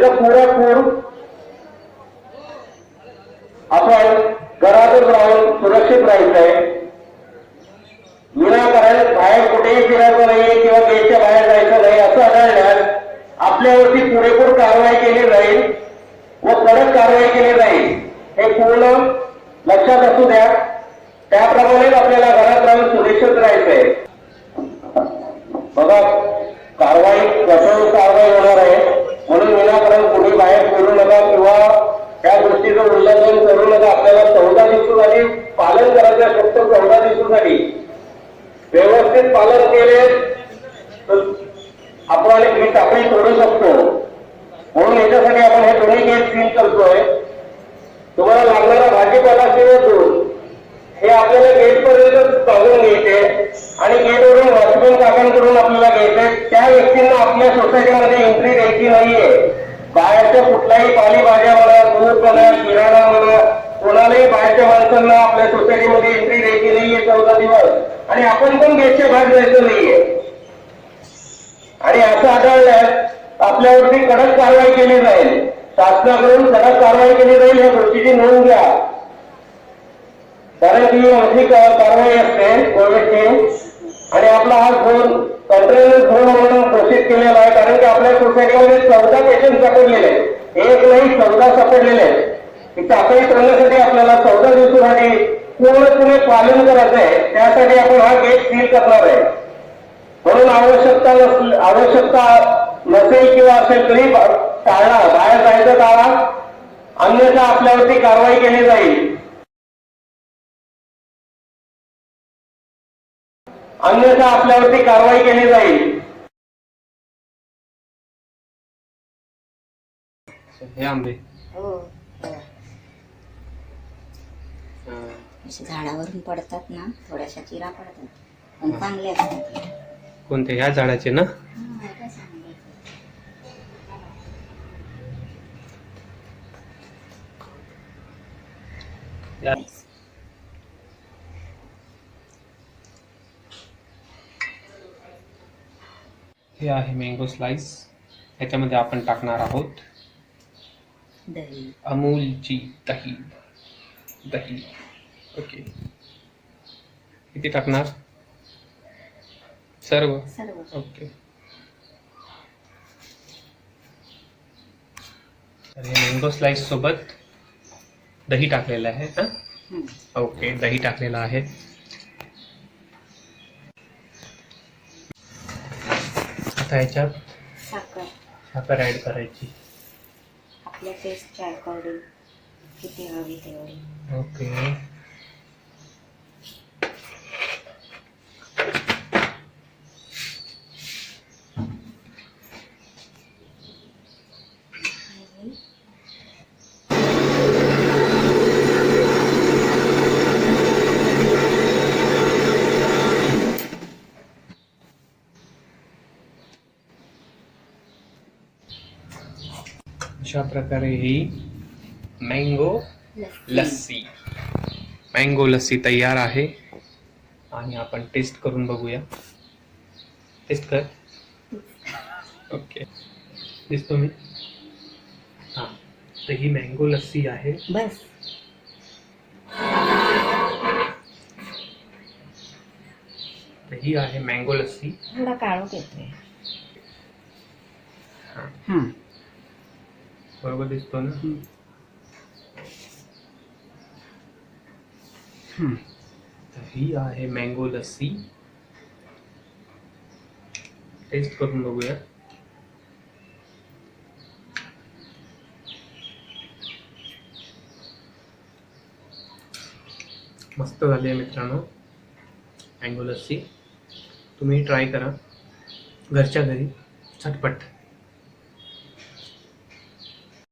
पुरेपूर आपण घरातच राहून सुरक्षित राहायचंय. विनाकारण बाहेर कुठेही फिरायचं नाही किंवा गेटच्या बाहेर जायचं नाही असं आढळल्यास आपल्यावरती पुरेपूर कारवाई केली जाईल व कडक कारवाई केली जाईल. हे पूर्ण लक्षात असू द्या. त्याप्रमाणेच आपल्याला घरात राहून सुरक्षित राहायचंय. बघा, कारवाई कठोर कारवाई होणार आहे, म्हणून विनाकारण कुणी बाहेर फिरू नका किंवा त्या गोष्टीचं उल्लंघन करू नका. आपल्याला 14 दिवसासाठी पालन करायचं आहे. फक्त 14 दिवसासाठी व्यवस्थित पालन केले तर आपण ही टाकळी करू शकतो. म्हणून याच्यासाठी आपण हे दोन्ही गेट सील करतोय. तुम्हाला लागणारा भाजीपाला किंवा दूध हे आपल्याला गेट पर्यंत मागून घ्यायचे आणि गेटवरून वॉचमॅन काकांकडून आपल्याला घ्यायचे. त्या व्यक्तींना आपल्या सोसायटीमध्ये एंट्री द्यायची नाहीये. बाहेरच्या कुठल्याही पालेभाज्या म्हणा, दूध म्हणा, किराणा म्हणा, कोणालाही बाहेरच्या माणसांना आपल्या सोसायटीमध्ये एंट्री द्यायची नाहीये 14 दिवस. आणि आपण पण गेटच्या बाहेर जायचं नाहीये. आणि असं आढळल्यास आपल्यावरती कडक कारवाई केली जाईल. शासनाकडून कडक कारवाई केली जाईल. या गोष्टीची नोंद घ्या, कारण की मोठी कारवाई असते कोविडची. आणि आपला हा झोन कंटेनमेंट झोन म्हणून घोषित केलेला आहे, कारण की आपल्या सोसायटीमध्ये 14 पेशंट सापडलेले आहेत. एक नाही 14 सापडलेले आहेत. टाकळी करण्यासाठी आपल्याला 14 दिवसासाठी पूर्णपणे पालन करायचं आहे. त्यासाठी आपण हा गेट सील करणार आहे. म्हणून आवश्यकता नसेल किंवा असेल तरी टाळा, बाहेर जायचं टाळा, अन्यथा आपल्यावरती कारवाई केली जाईल. अन्यथा आपल्यावरती कारवाई केली जाईल. हे आंबे झाडावरून पडतात ना, थोड्याशा चिरा पडतात पण चांगले असतात. कोणते? ह्या झाडाचे ना? हे आहे मँगो स्लाइस. ह्याच्यामध्ये आपण टाकणार आहोत दही, अमूलची दही. दही ओके. किती टाकणार? सर्व? ओके. तर हे मँगो स्लाइस सोबत दही टाकलेलं आहे. ओके, दही टाकलेलं आहे. आता ह्याच्यात साखर ऍड करायची आपल्या टेस्टच्या अकॉर्डिंग किती हवी तेवढी. ओके. अशा प्रकारे ही मँगो लस्सी तयार आहे. आणि आपण टेस्ट करून बघूया. टेस्ट कर. ओके, दिसतो मी. हां, तर ही मँगो लस्सी आहे. बस तर ही आहे मँगो लस्सी. थोडा काळोख येतोय. बरोबर दिसतो ना? तर ही आहे मँगो लस्सी. टेस्ट करून बघूया. मस्त झाली आहे मित्रांनो मँगो लस्सी. तुम्ही ट्राय करा घरच्या घरी, झटपट.